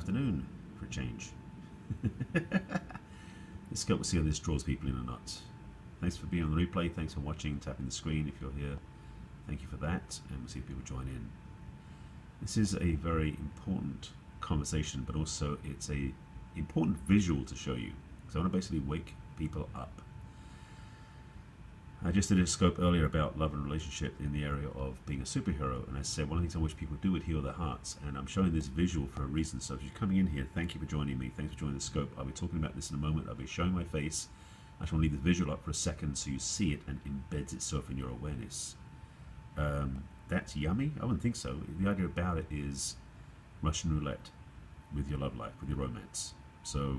afternoon for a change. Let's go see how this draws people in or not. Thanks for being on the replay. Thanks for watching, tapping the screen if you're here. Thank you for that, and we'll see if people join in. This is a very important conversation, but also it's a important visual to show you, because I want to basically wake people up. I just did a scope earlier about love and relationship in the area of being a superhero, and I said one of the things I wish people do would heal their hearts, and I'm showing this visual for a reason. So if you're coming in here, thank you for joining me. Thanks for joining the scope. I'll be talking about this in a moment. I'll be showing my face. I just want to leave the visual up for a second so you see it and embeds itself in your awareness. That's yummy? I wouldn't think so. The idea about it is Russian roulette with your love life, with your romance. So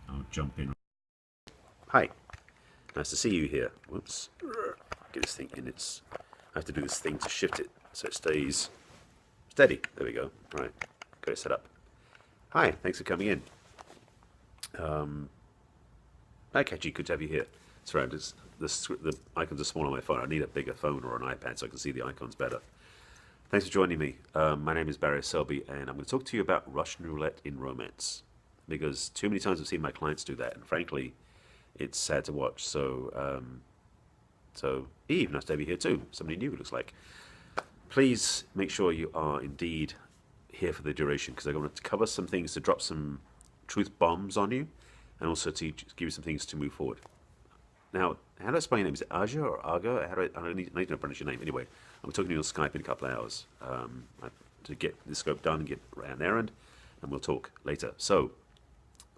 I'll jump in. Hi. Nice to see you here. Whoops. Get this thing in its... I have to do this thing to shift it so it stays steady. There we go. Right. Got it set up. Hi. Thanks for coming in. Hi, Catchy. Good to have you here. Sorry, the icons are small on my phone. I need a bigger phone or an iPad so I can see the icons better. Thanks for joining me. My name is Barry Selby, and I'm going to talk to you about Russian roulette in romance. Because too many times I've seen my clients do that, and frankly, it's sad to watch. So, Eve, nice to have you here too. Somebody new, it looks like. Please make sure you are indeed here for the duration, because I'm going to cover some things to drop some truth bombs on you, and also to give you some things to move forward. Now, how do I spell your name? Is it Aja or Aga? I don't need to pronounce your name. Anyway, I'm talking to you on Skype in a couple of hours to get this scope done and get an errand, and we'll talk later. So,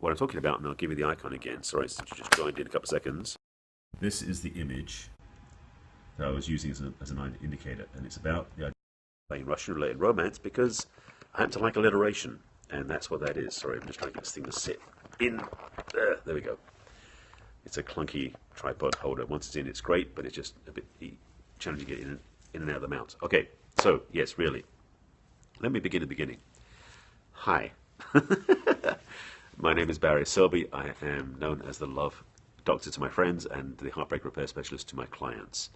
what I'm talking about, and I'll give you the icon again. Sorry, since you just joined in a couple of seconds. This is the image that I was using as an indicator, and it's about the idea of playing Russian roulette in romance because I happen to like alliteration, and that's what that is. Sorry, I'm just trying to get this thing to sit in. There we go. It's a clunky tripod holder. Once it's in, it's great, but it's just a bit challenging to get in and out of the mount. Okay, so yes, really. Let me begin at the beginning. Hi. My name is Barry Selby. I am known as the love doctor to my friends and the heartbreak repair specialist to my clients.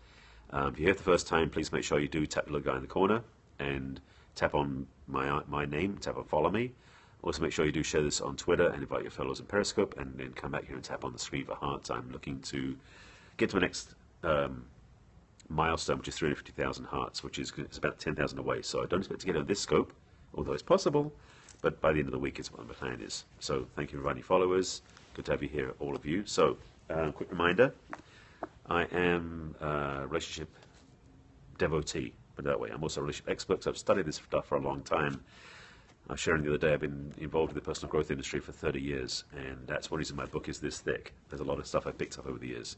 If you're here for the first time, please make sure you do tap the little guy in the corner and tap on my name, tap on follow me. Also make sure you do share this on Twitter and invite your fellows in Periscope, and then come back here and tap on the screen for hearts. I'm looking to get to my next milestone, which is 350,000 hearts, which is it's about 10,000 away. So I don't expect to get on this scope, although it's possible. But by the end of the week, it's what my plan is. So thank you for inviting followers. Good to have you here, all of you. So, quick reminder, I am a relationship devotee, put it that way. I'm also a relationship expert, so I've studied this stuff for a long time. I was sharing the other day, I've been involved in the personal growth industry for 30 years, and that's one reason my book is this thick. There's a lot of stuff I've picked up over the years.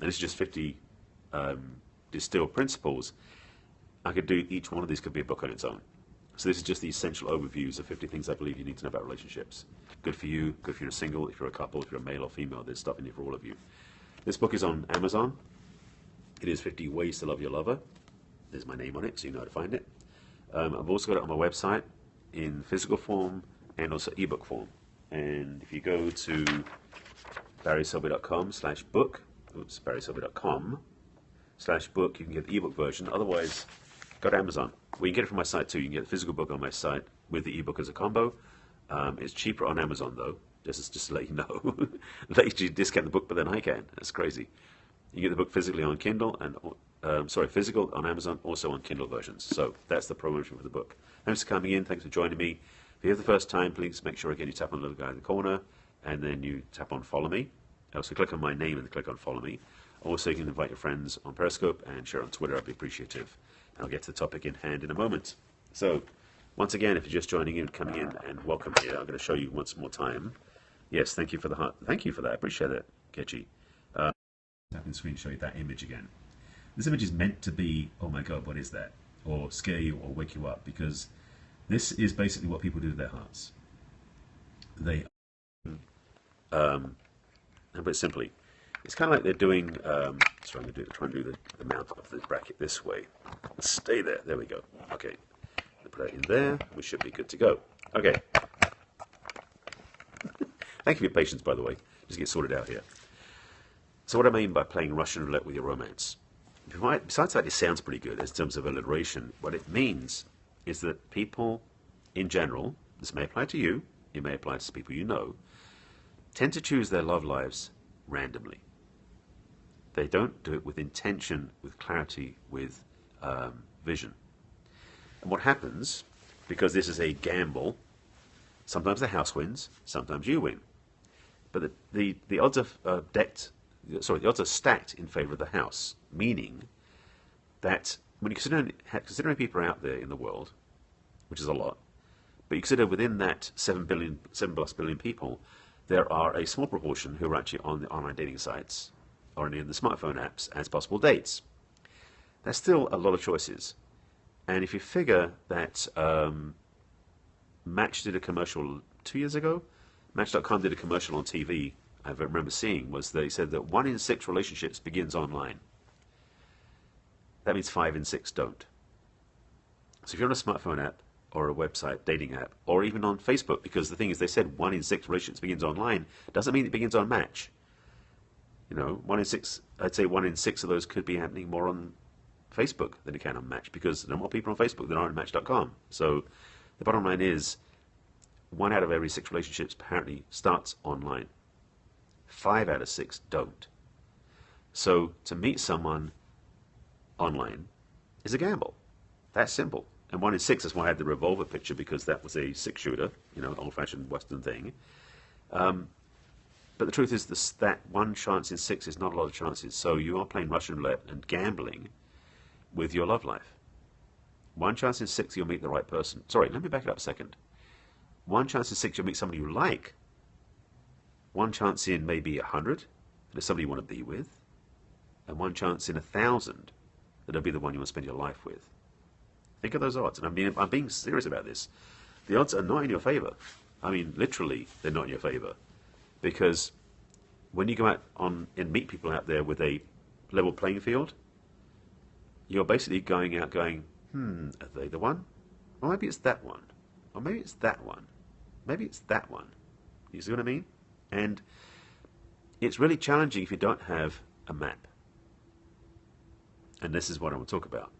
And this is just 50 distilled principles. I could do, each one of these could be a book on its own. So this is just the essential overviews of 50 things I believe you need to know about relationships. Good for you, good if you're a single, if you're a couple, if you're a male or female, there's stuff in here for all of you. This book is on Amazon. It is 50 Ways to Love Your Lover. There's my name on it, so you know how to find it. I've also got it on my website in physical form and also ebook form. And if you go to barryselby.com/book, barryselby.com/book, you can get the ebook version. Otherwise, go to Amazon. Well, you can get it from my site too. You can get the physical book on my site with the ebook as a combo. It's cheaper on Amazon though, just to let you know. Let you discount the book, but then I can. That's crazy. You get the book physically on Kindle and physical on Amazon, also on Kindle versions. So that's the promotion for the book. Thanks for coming in. Thanks for joining me. If you're here the first time, please make sure again you tap on the little guy in the corner, and then you tap on follow me. Also click on my name and click on follow me. Also, you can invite your friends on Periscope and share on Twitter. I'd be appreciative. And I'll get to the topic in hand in a moment. So, once again, if you're just joining in, coming in, and welcome here, I'm going to show you once more time. Yes, thank you for the heart. Thank you for that. I appreciate that, Ketchy. Tap in the screen to show you that image again. This image is meant to be, oh my God, what is that? Or scare you or wake you up, because this is basically what people do to their hearts. They, and put it simply, it's kind of like they're doing, so I'm going to try and do the mount of the bracket this way. Stay there. There we go. Okay. Put that in there. We should be good to go. Okay. Thank you for your patience, by the way. Just get sorted out here. So what I mean by playing Russian roulette with your romance. Besides that, it sounds pretty good in terms of alliteration. What it means is that people, in general, this may apply to you, it may apply to people you know, tend to choose their love lives randomly. They don't do it with intention, with clarity, with vision. And what happens, because this is a gamble, sometimes the house wins, sometimes you win. But the odds the odds are stacked in favor of the house, meaning that when you considering people out there in the world, which is a lot, but you consider within that 7 plus billion people, there are a small proportion who are actually on the online dating sites or in the smartphone apps as possible dates. That's still a lot of choices. And if you figure that Match did a commercial 2 years ago, Match.com did a commercial on TV, I remember seeing, was they said that 1 in 6 relationships begins online. That means 5 in 6 don't. So if you're on a smartphone app or a website, dating app, or even on Facebook, because the thing is they said 1 in 6 relationships begins online, doesn't mean it begins on Match. You know, 1 in 6, I'd say 1 in 6 of those could be happening more on Facebook than it can on Match, because there are more people on Facebook than are on Match.com. So the bottom line is 1 out of every 6 relationships apparently starts online. 5 out of 6 don't. So to meet someone online is a gamble. That's simple. And 1 in 6 is why I had the revolver picture, because that was a 6-shooter, you know, old-fashioned Western thing. But the truth is that 1 chance in 6 is not a lot of chances. So you are playing Russian roulette and gambling with your love life. 1 chance in 6 you'll meet the right person. Sorry, let me back it up a second. 1 chance in 6 you'll meet somebody you like. 1 chance in maybe 100 that it's somebody you want to be with. And 1 chance in 1,000 that it'll be the one you want to spend your life with. Think of those odds. And I'm being serious about this. The odds are not in your favor. I mean, literally, they're not in your favor. Because when you go out and meet people out there with a level playing field, you're basically going out going, are they the one? Or maybe it's that one. Or maybe it's that one. Maybe it's that one. You see what I mean? And it's really challenging if you don't have a map. And this is what I want to talk about.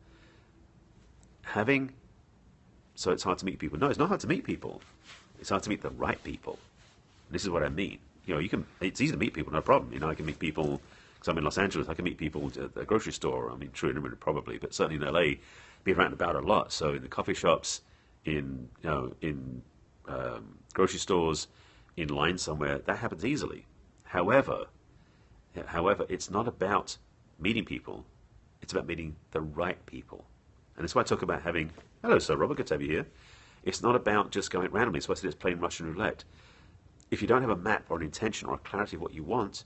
So it's hard to meet people. No, it's not hard to meet people. It's hard to meet the right people. And this is what I mean. You know, it's easy to meet people, no problem. You know, I can meet people, because I'm in Los Angeles, I can meet people at the grocery store. I mean, true in a minute probably, but certainly in LA, be around about a lot. So in the coffee shops, in grocery stores, in line somewhere, that happens easily. However, it's not about meeting people. It's about meeting the right people. And that's why I talk about having, hello, Sir Robert, good to have you here. It's not about just going randomly. It's what it's playing Russian roulette. If you don't have a map or an intention or a clarity of what you want,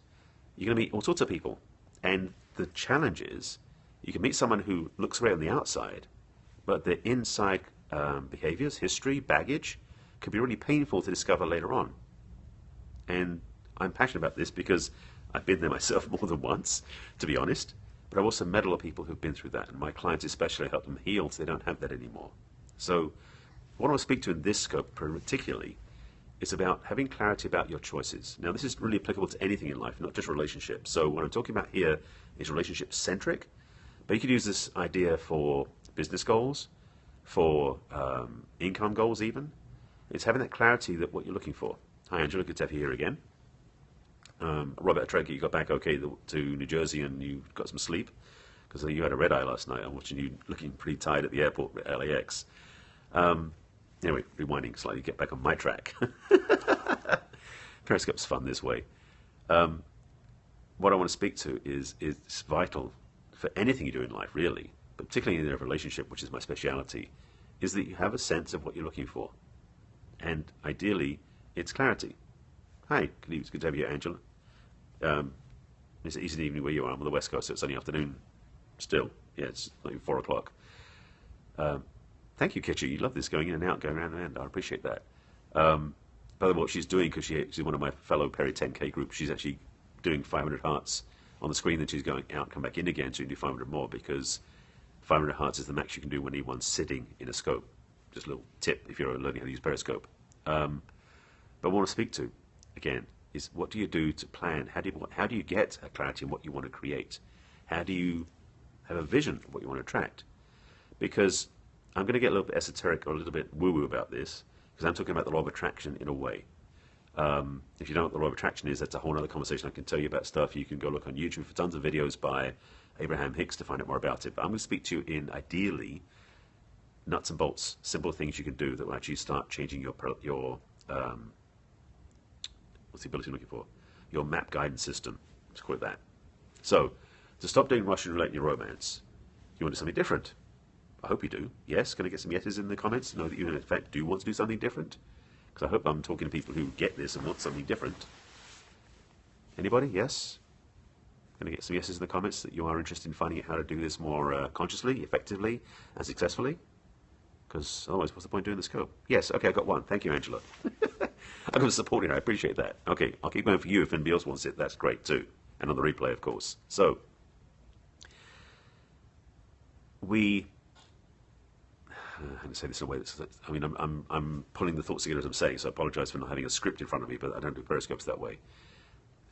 you're going to meet all sorts of people. And the challenge is, you can meet someone who looks great on the outside, but their inside behaviors, history, baggage, could be really painful to discover later on. And I'm passionate about this because I've been there myself more than once, to be honest. But I've also met a lot of people who've been through that, and my clients especially help them heal so they don't have that anymore. So what I want to speak to in this scope particularly is about having clarity about your choices. Now, this is really applicable to anything in life, not just relationships. So what I'm talking about here is relationship-centric, but you could use this idea for business goals, for income goals even. It's having that clarity that what you're looking for. Hi, Angela, good to have you here again. Robert Atreca, you got back okay to New Jersey and you got some sleep? Because you had a red eye last night. I'm watching you looking pretty tired at the airport at LAX. Anyway, rewinding slightly, get back on my track. Periscope's fun this way. What I want to speak to is vital for anything you do in life, really, but particularly in a relationship, which is my speciality, is that you have a sense of what you're looking for. And ideally, it's clarity. Hi, it's good to have you, Angela. It's an easy evening where you are. I'm on the West Coast, so it's only afternoon still. Yeah, it's like 4 o'clock. Thank you, Kitchi. You love this going in and out, going around and around. I appreciate that. By the way, what she's doing, because she's one of my fellow Perry 10K group, she's actually doing 500 hearts on the screen, then she's going out, come back in again, so you can do 500 more, because 500 hearts is the max you can do when anyone's sitting in a scope. Just a little tip if you're learning how to use Periscope. But what I want to speak to, again, is what do you do to plan? How do you get a clarity in what you want to create? How do you have a vision of what you want to attract? Because I'm going to get a little bit esoteric or a little bit woo-woo about this, because I'm talking about the law of attraction in a way. If you don't know what the law of attraction is, that's a whole other conversation. I can tell you about stuff. You can go look on YouTube for tons of videos by Abraham Hicks to find out more about it. But I'm going to speak to you in, ideally, nuts and bolts, simple things you can do that will actually start changing your what's the ability I'm looking for? Your map guidance system. Let's call it that. So, to stop doing Russian roulette in your romance, you want to do something different. I hope you do. Yes, can I get some yeses in the comments to know that you, in fact, do want to do something different? Because I hope I'm talking to people who get this and want something different. Anybody? Yes? Can I get some yeses in the comments that you are interested in finding out how to do this more consciously, effectively, and successfully? Because otherwise, what's the point of doing the scope? Yes, okay, I got one. Thank you, Angela. I'm going to support it. I appreciate that. Okay, I'll keep going for you if anybody else wants it. That's great too. And on the replay, of course. So, I'm going to say this in a way that's, I mean, I'm pulling the thoughts together as I'm saying, so I apologize for not having a script in front of me, but I don't do periscopes that way.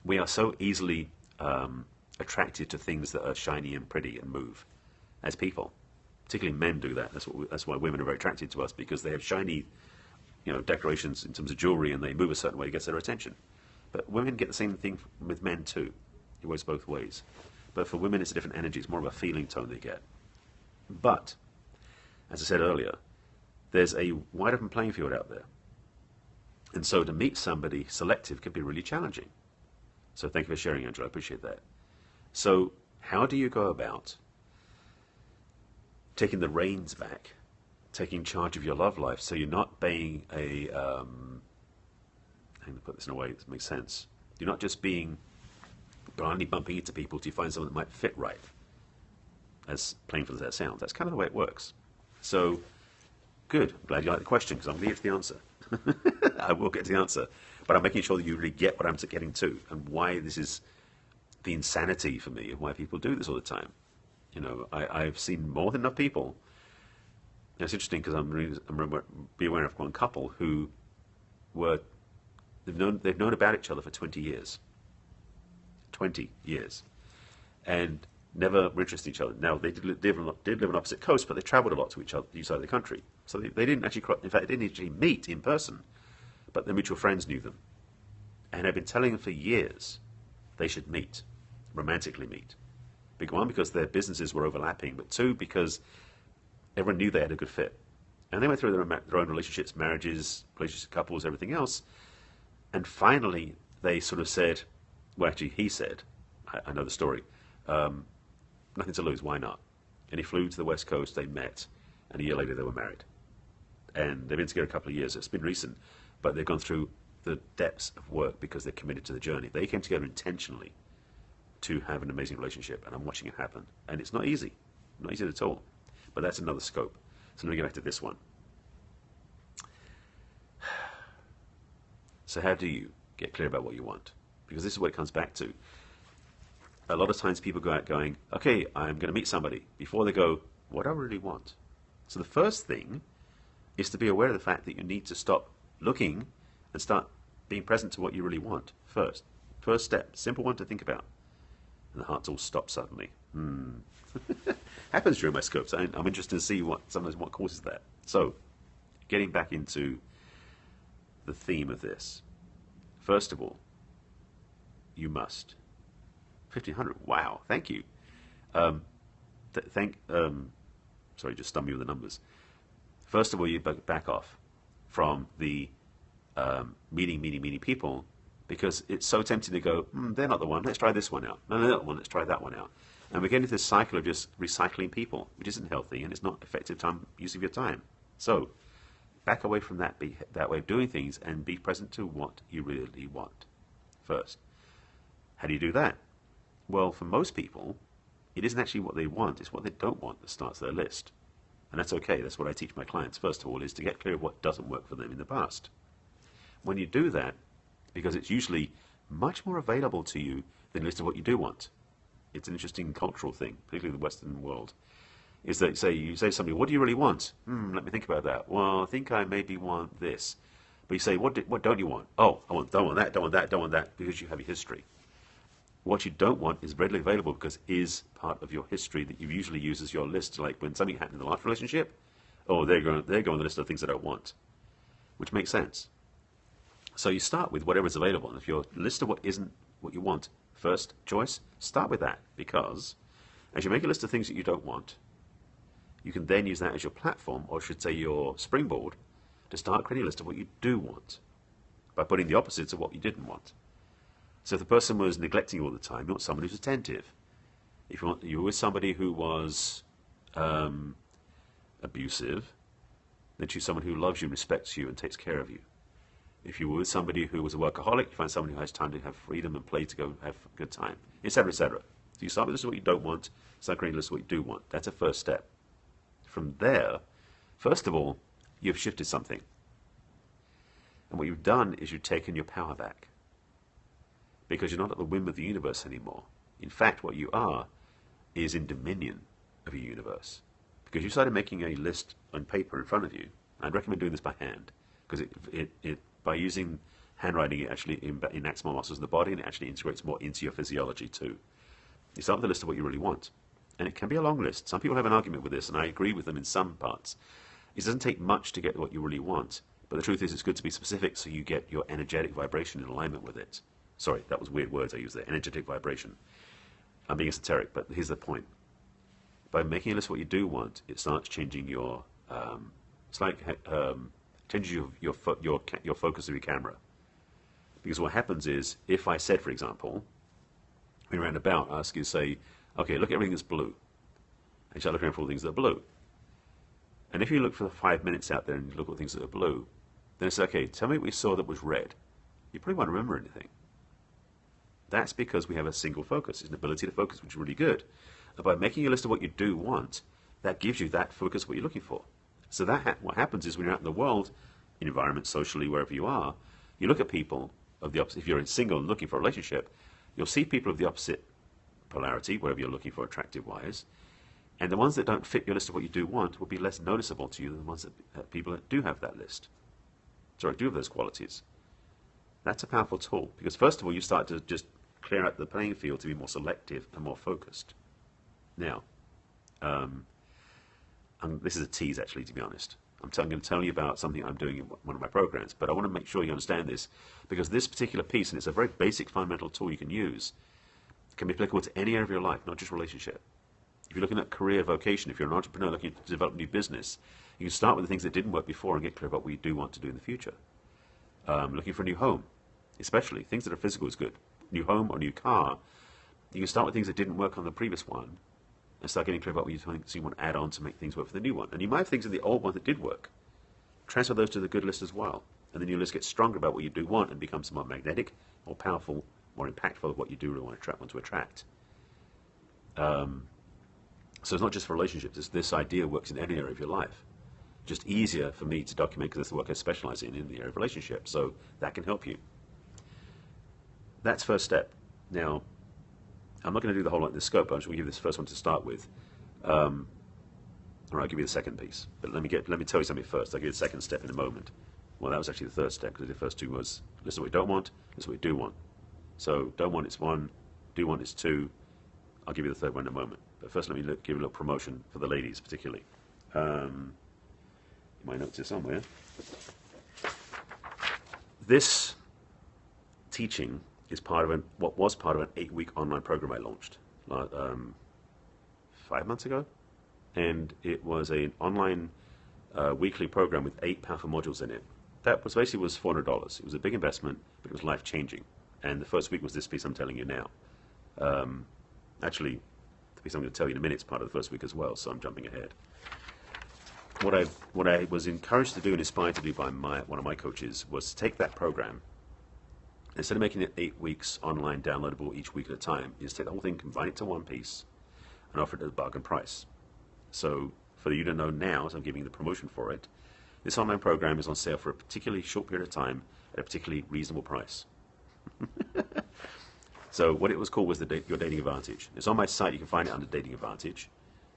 We are so easily attracted to things that are shiny and pretty and move as people. Particularly men do that. That's why women are very attracted to us, because they have shiny, decorations in terms of jewelry, and they move a certain way, it gets their attention. But women get the same thing with men too. It works both ways. But for women, it's a different energy. It's more of a feeling tone they get. But as I said earlier, there's a wide open playing field out there. And so to meet somebody selective can be really challenging. So thank you for sharing, Angela. I appreciate that. So how do you go about taking the reins back, taking charge of your love life, so you're not being a, I'm going to put this in a way that makes sense. You're not just being blindly bumping into people till you find someone that might fit right. As painful as that sounds, that's kind of the way it works. So, good. I'm glad you like the question, because I'm going to get to the answer. I will get to the answer. But I'm making sure that you really get what I'm getting to, and why this is the insanity for me, and why people do this all the time. I've seen more than enough people. And it's interesting, because I'm aware of one couple who they've known about each other for 20 years. 20 years. And never were interested in each other. Now, they did live on opposite coasts, but they travelled a lot to each side of the country. So they didn't actually, in fact, they didn't actually meet in person, but their mutual friends knew them. And I've been telling them for years they should meet, romantically meet. One, because their businesses were overlapping, but two, because everyone knew they had a good fit. And they went through their own relationships, marriages, relationship couples, everything else. And finally, they sort of said, well, actually, he said, I know the story, nothing to lose, why not? And he flew to the West Coast, they met, and a year later they were married. And they've been together a couple of years. It's been recent, but they've gone through the depths of work because they're committed to the journey. They came together intentionally to have an amazing relationship, and I'm watching it happen. And it's not easy at all. But that's another scope. So let me get back to this one. So how do you get clear about what you want? Because this is what it comes back to. A lot of times people go out going, okay, I'm going to meet somebody. Before they go, what do I really want? So the first thing is to be aware of the fact that you need to stop looking and start being present to what you really want first. First step, simple one to think about. And the hearts all stop suddenly. Happens during my scopes. I'm interested to see what causes that. So, getting back into the theme of this. First of all, you must. 1,500. Wow. Thank you. Sorry, just stunned me with the numbers. First of all, you back off from the meeting people, because it's so tempting to go, they're not the one, let's try this one out. No, they're not the one, let's try that one out. And we get into this cycle of just recycling people, which isn't healthy, and it's not effective use of your time. So, back away from that way of doing things, and be present to what you really want first. How do you do that? Well, for most people, it isn't actually what they want, it's what they don't want that starts their list. And that's okay, that's what I teach my clients, first of all, is to get clear of what doesn't work for them in the past. When you do that, because it's usually much more available to you than a list of what you do want. It's an interesting cultural thing, particularly the Western world, is that you say to somebody, what do you really want? Let me think about that. Well, I think I maybe want this. But you say, what don't you want? Oh, don't want that, don't want that, don't want that, because you have a history. What you don't want is readily available because it is part of your history that you usually use as your list. Like when something happened in the last relationship, oh, they're going on the list of things I don't want. which makes sense. So you start with whatever is available. And if your list of what isn't what you want, first choice, start with that. Because as you make a list of things that you don't want, you can then use that as your platform, or I should say your springboard, to start creating a list of what you do want by putting the opposites of what you didn't want. So if the person was neglecting you all the time, you want someone who's attentive. If you were with somebody who was abusive, then choose someone who loves you, respects you, and takes care of you. If you were with somebody who was a workaholic, you find somebody who has time to have freedom and play to go have a good time, etc., etc. So you start with this is what you don't want, start creating a list of what you do want. That's a first step. From there, first of all, you've shifted something. And what you've done is you've taken your power back. Because you're not at the whim of the universe anymore. In fact, what you are is in dominion of your universe. Because you started making a list on paper in front of you. I'd recommend doing this by hand. Because by using handwriting, it actually enacts more muscles in the body and it actually integrates more into your physiology too. You start with a list of what you really want. And it can be a long list. Some people have an argument with this, and I agree with them in some parts. It doesn't take much to get what you really want. But the truth is, it's good to be specific so you get your energetic vibration in alignment with it. Sorry, that was weird words I used there. Energetic vibration. I'm being esoteric, but here's the point. By making a list of what you do want, it starts changing your... changes your focus of your camera. Because what happens is, if I said, for example, when you're about, I ask you to say, okay, look at everything that's blue. And you start looking for all things that are blue. And if you look for the 5 minutes out there and you look at things that are blue, then it's okay, tell me what you saw that was red. You probably won't remember anything. That's because we have a single focus. It's an ability to focus, which is really good. And by making a list of what you do want, that gives you that focus, what you're looking for. So what happens is when you're out in the world, in environment, socially, wherever you are, you look at people of the opposite. If you're single and looking for a relationship, you'll see people of the opposite polarity, wherever you're looking for attractive-wise. And the ones that don't fit your list of what you do want will be less noticeable to you than the ones that people that do have that list. Sorry, do have those qualities. That's a powerful tool because first of all, you start to just clear out the playing field to be more selective and more focused. Now, this is a tease actually, to be honest. I'm going to tell you about something I'm doing in one of my programs, but I want to make sure you understand this because this particular piece, and it's a very basic fundamental tool you can use, can be applicable to any area of your life, not just relationship. If you're looking at career vocation, if you're an entrepreneur looking to develop a new business, you can start with the things that didn't work before and get clear about what you do want to do in the future. Looking for a new home, especially things that are physical is good. New home or new car, you can start with things that didn't work on the previous one and start getting clear about what you think so you want to add on to make things work for the new one. And you might have things in the old one that did work. Transfer those to the good list as well. And then your list gets stronger about what you do want and becomes more magnetic, more powerful, more impactful of what you do really want to attract. So it's not just for relationships. This idea works in any area of your life. Just easier for me to document because that's the work I specialize in the area of relationships. So that can help you. That's first step. Now, I'm not going to do the whole lot in the scope. I'm just going to give you this first one to start with. Or I'll give you the second piece. But let me tell you something first. I'll give you the second step in a moment. Well, that was actually the third step because the first two was list what we don't want, list what we do want. So don't want is 1, do want is 2. I'll give you the third one in a moment. But first let me give you a little promotion for the ladies particularly. You might notice it somewhere. This teaching is part of what was part of an 8-week online program I launched 5 months ago. And it was an online weekly program with 8 powerful modules in it. That was basically was $400. It was a big investment, but it was life-changing. And the first week was this piece I'm telling you now. Actually, the piece I'm going to tell you in a minute is part of the first week as well, so I'm jumping ahead. What I was encouraged to do and inspired to do by one of my coaches was to take that program, instead of making it 8 weeks online downloadable each week at a time, is take the whole thing, combine it to one piece, and offer it at a bargain price. So for you to know now, as I'm giving the promotion for it, this online program is on sale for a particularly short period of time at a particularly reasonable price. So what it was called was Your Dating Advantage. It's on my site. You can find it under Dating Advantage.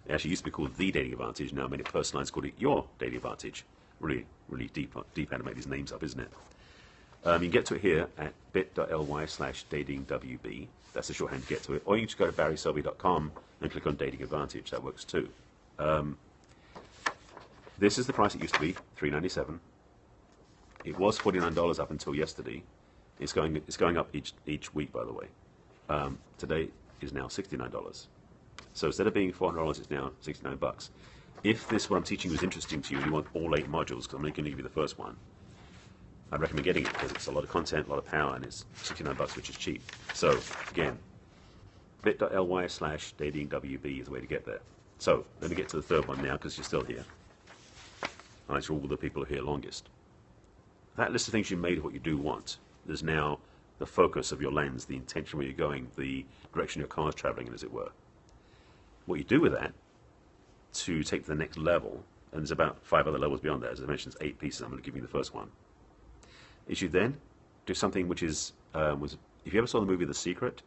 It actually used to be called The Dating Advantage. Now I made it personalized, called it Your Dating Advantage. Really, really deep how to make these names up, isn't it? You can get to it here at bit.ly/datingwb. That's the shorthand to get to it. Or you can just go to barryselby.com and click on Dating Advantage. That works too. This is the price it used to be, $397. It was $49 up until yesterday. It's going up each week, by the way. Today is now $69. So instead of being $400, it's now 69 bucks. If what I'm teaching you is interesting to you, and you want all 8 modules, because I'm only going to give you the first one, I'd recommend getting it because it's a lot of content, a lot of power, and it's 69 bucks, which is cheap. So again, bit.ly/datingwb is the way to get there. So let me get to the third one now, because you're still here. And that's all the people who are here longest. That list of things you made of what you do want, there's now the focus of your lens, the intention where you're going, the direction your car is traveling in, as it were. What you do with that to take to the next level, and there's about 5 other levels beyond that, as I mentioned, there's 8 pieces. I'm going to give you the first one. Is you then do something which is, if you ever saw the movie The Secret,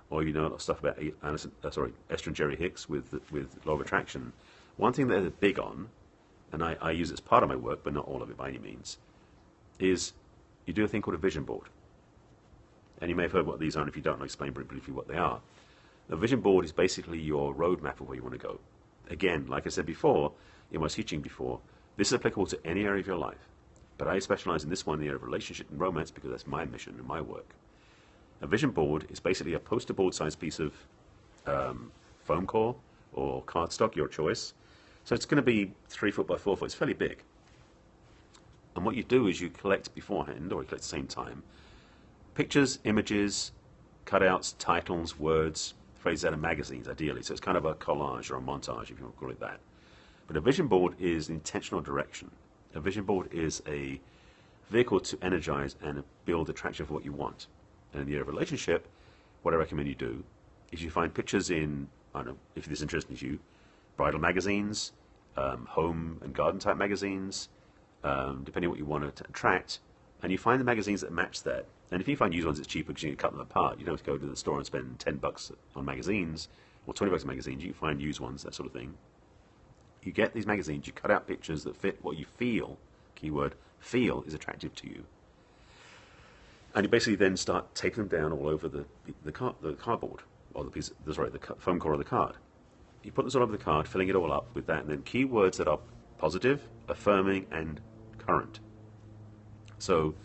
or you know a lot of stuff about Esther and Jerry Hicks with Law of Attraction, one thing that they're big on, and I use it as part of my work, but not all of it by any means, is you do a thing called a vision board. And you may have heard what these are, and if you don't, I'll explain very briefly what they are. A vision board is basically your roadmap of where you want to go. Again, like I said before, in my teaching before, this is applicable to any area of your life. But I specialize in this one, the area of relationship and romance, because that's my mission and my work. A vision board is basically a poster board sized piece of foam core or cardstock, your choice. So it's going to be 3 foot by 4 foot. It's fairly big. And what you do is you collect beforehand, or you collect at the same time, pictures, images, cutouts, titles, words, phrases out of magazines, ideally. So it's kind of a collage or a montage, if you want to call it that. But a vision board is intentional direction. A vision board is a vehicle to energize and build attraction for what you want. And in the area of relationship, what I recommend you do is you find pictures in, I don't know, if this interests you, bridal magazines, home and garden type magazines, depending on what you want to attract, and you find the magazines that match that. And if you find used ones that's cheaper because you can cut them apart, you don't have to go to the store and spend 10 bucks on magazines, or 20 bucks on magazines. You can find used ones, that sort of thing. You get these magazines, you cut out pictures that fit what you feel, keyword, feel is attractive to you. And you basically then start taping them down all over the cardboard, or the foam core of the card. You put this all over the card, filling it all up with that, and then keywords that are positive, affirming, and current. So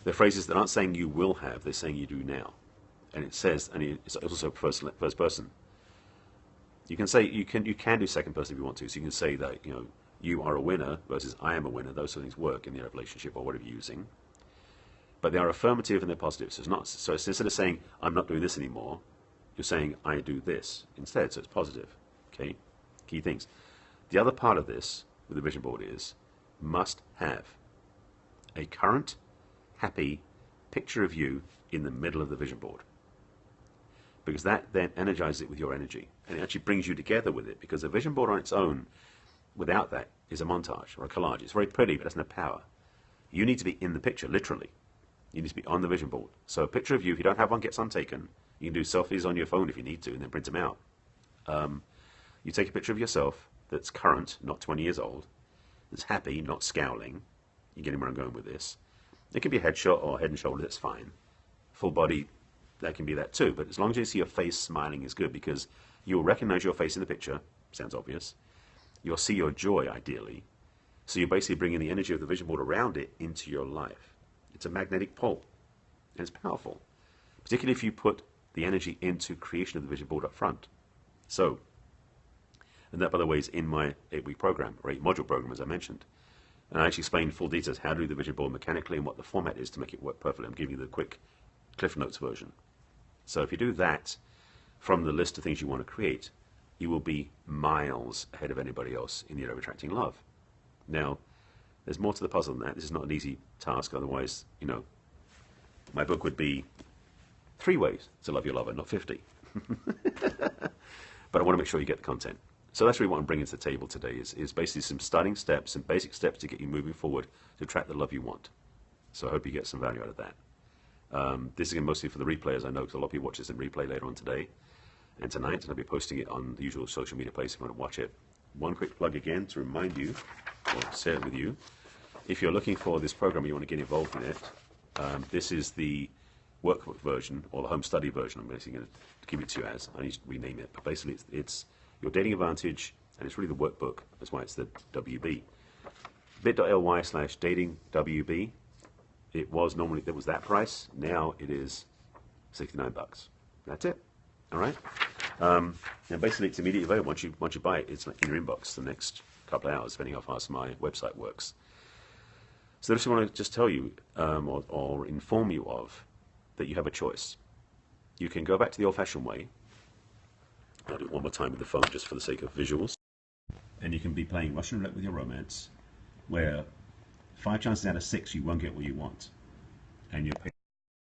they're phrases that aren't saying you will have, they're saying you do now. And it says, and it's also first person. You can say, you can do second person if you want to. So you can say that, you are a winner versus I am a winner. Those sort of things work in the relationship or whatever you're using. But they are affirmative and they're positive. So instead of saying, I'm not doing this anymore, you're saying, I do this instead. So it's positive. Okay? Key things. The other part of this with the vision board is, must have a current, happy picture of you in the middle of the vision board. Because that then energizes it with your energy. And it actually brings you together with it. Because a vision board on its own, without that, is a montage or a collage. It's very pretty, but it doesn't have power. You need to be in the picture, literally. You need to be on the vision board. So a picture of you, if you don't have one, get some taken. You can do selfies on your phone if you need to, and then print them out. You take a picture of yourself that's current, not 20 years old, that's happy, not scowling. You're getting where I'm going with this. It can be a headshot or head and shoulders, that's fine. Full body, that can be that too. But as long as you see your face smiling is good, because you'll recognize your face in the picture. Sounds obvious. You'll see your joy, ideally. So you're basically bringing the energy of the vision board around it into your life. It's a magnetic pole, and it's powerful, particularly if you put the energy into creation of the vision board up front. So, and that, by the way, is in my 8-week program, or 8-module program, as I mentioned. And I actually explain full details how to do the vision board mechanically and what the format is to make it work perfectly. I'm giving you the quick Cliff Notes version. So if you do that from the list of things you want to create, you will be miles ahead of anybody else in the area of attracting love. Now, there's more to the puzzle than that. This is not an easy task. Otherwise, my book would be 3 ways to love your lover, not 50. But I want to make sure you get the content. So that's really what I'm bringing to the table today is basically some starting steps, some basic steps to get you moving forward to attract the love you want. So I hope you get some value out of that. This is again mostly for the replayers, I know, because a lot of people watch this in replay later on today and tonight, and I'll be posting it on the usual social media place if you want to watch it. One quick plug again to remind you, or share it with you, if you're looking for this program and you want to get involved in it, this is the workbook version, or the home study version. I'm basically going to give it to you as, I need to rename it, but basically it's your dating advantage, and it's really the workbook. That's why it's the WB. bit.ly/datingwb. It was normally, there was that price. Now it is $69. That's it. All right. And basically, it's immediately available. Once you buy it, it's in your inbox the next couple of hours, depending how fast my website works. So I just want to just tell you or inform you of that you have a choice. You can go back to the old-fashioned way. I'll do it one more time with the phone just for the sake of visuals. And you can be playing Russian roulette with your romance, where 5 chances out of 6 you won't get what you want, and you're paying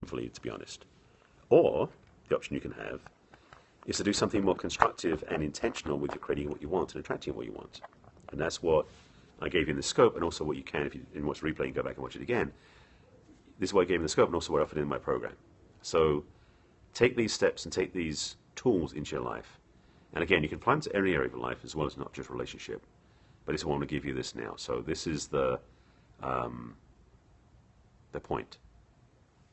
painfully, to be honest. Or the option you can have is to do something more constructive and intentional with your creating what you want and attracting what you want. And that's what I gave you in the scope, and also what you can, if you didn't watch the replay, and go back and watch it again. This is what I gave you in the scope, and also what I offered in my program. So take these steps and take these tools into your life. And again, you can apply them to any area of your life as well as not just relationship. But I just want to give you this now. So this is the point.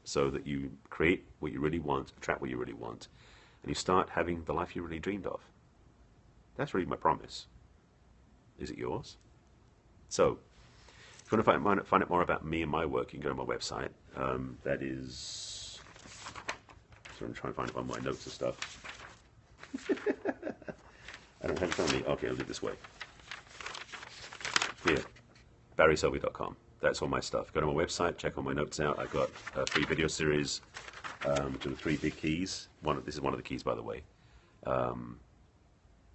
So that you create what you really want, attract what you really want, and you start having the life you really dreamed of. That's really my promise. Is it yours? So, if you want to find out more about me and my work, you can go to my website. That is... So I'm trying to find it on my notes and stuff. I don't have it on me. Okay, I'll do it this way. Here, barryselby.com. That's all my stuff. Go to my website, check all my notes out. I've got a free video series, which are the 3 big keys. This is one of the keys, by the way.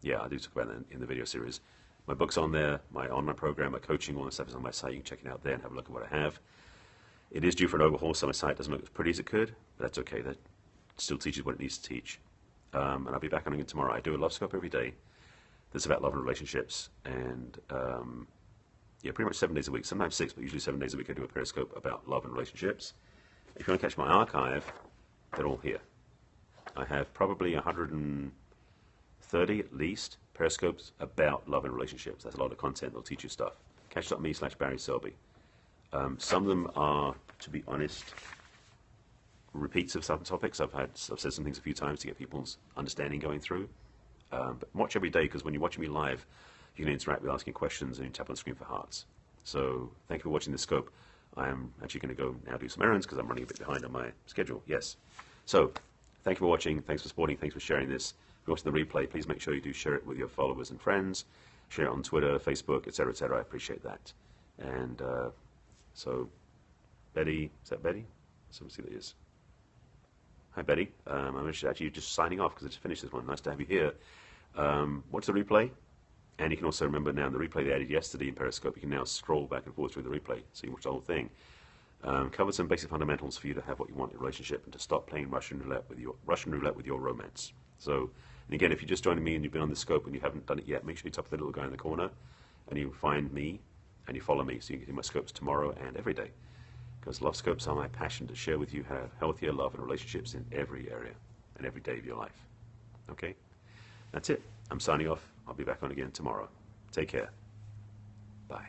Yeah, I do talk about that in the video series. My book's on there, my online program, my coaching, all that stuff is on my site. You can check it out there and have a look at what I have. It is due for an overhaul, so my site doesn't look as pretty as it could, but that's okay. That still teaches what it needs to teach. And I'll be back on again tomorrow. I do a love scope every day that's about love and relationships. And yeah, pretty much 7 days a week, sometimes 6, but usually 7 days a week I do a Periscope about love and relationships. If you want to catch my archive, they're all here. I have probably 130 at least Periscopes about love and relationships. That's a lot of content. They'll teach you stuff. Catch.me/barryselby. Some of them are, to be honest, repeats of certain topics. I've said some things a few times to get people's understanding going through. But watch every day, because when you're watching me live, you can interact with asking questions and you tap on the screen for hearts. So thank you for watching this scope. I am actually going to go now do some errands because I'm running a bit behind on my schedule. Yes. So thank you for watching. Thanks for supporting. Thanks for sharing this. If you're watching the replay, please make sure you do share it with your followers and friends. Share it on Twitter, Facebook, etc., etc. I appreciate that. And so, Betty, is that Betty? Let's see what it is. Hi, Betty. I'm actually just signing off because I just finished this one. Nice to have you here. Watch the replay. And you can also remember now, the replay they added yesterday in Periscope, you can now scroll back and forth through the replay, so you can watch the whole thing. Covered some basic fundamentals for you to have what you want in a relationship and to stop playing Russian roulette with your romance. So, and again, if you're just joining me and you've been on the scope and you haven't done it yet, make sure you tap the little guy in the corner and you find me and you follow me so you can get my scopes tomorrow and every day. Because love scopes are my passion to share with you how to have healthier love and relationships in every area and every day of your life. Okay? That's it. I'm signing off. I'll be back on again tomorrow. Take care. Bye.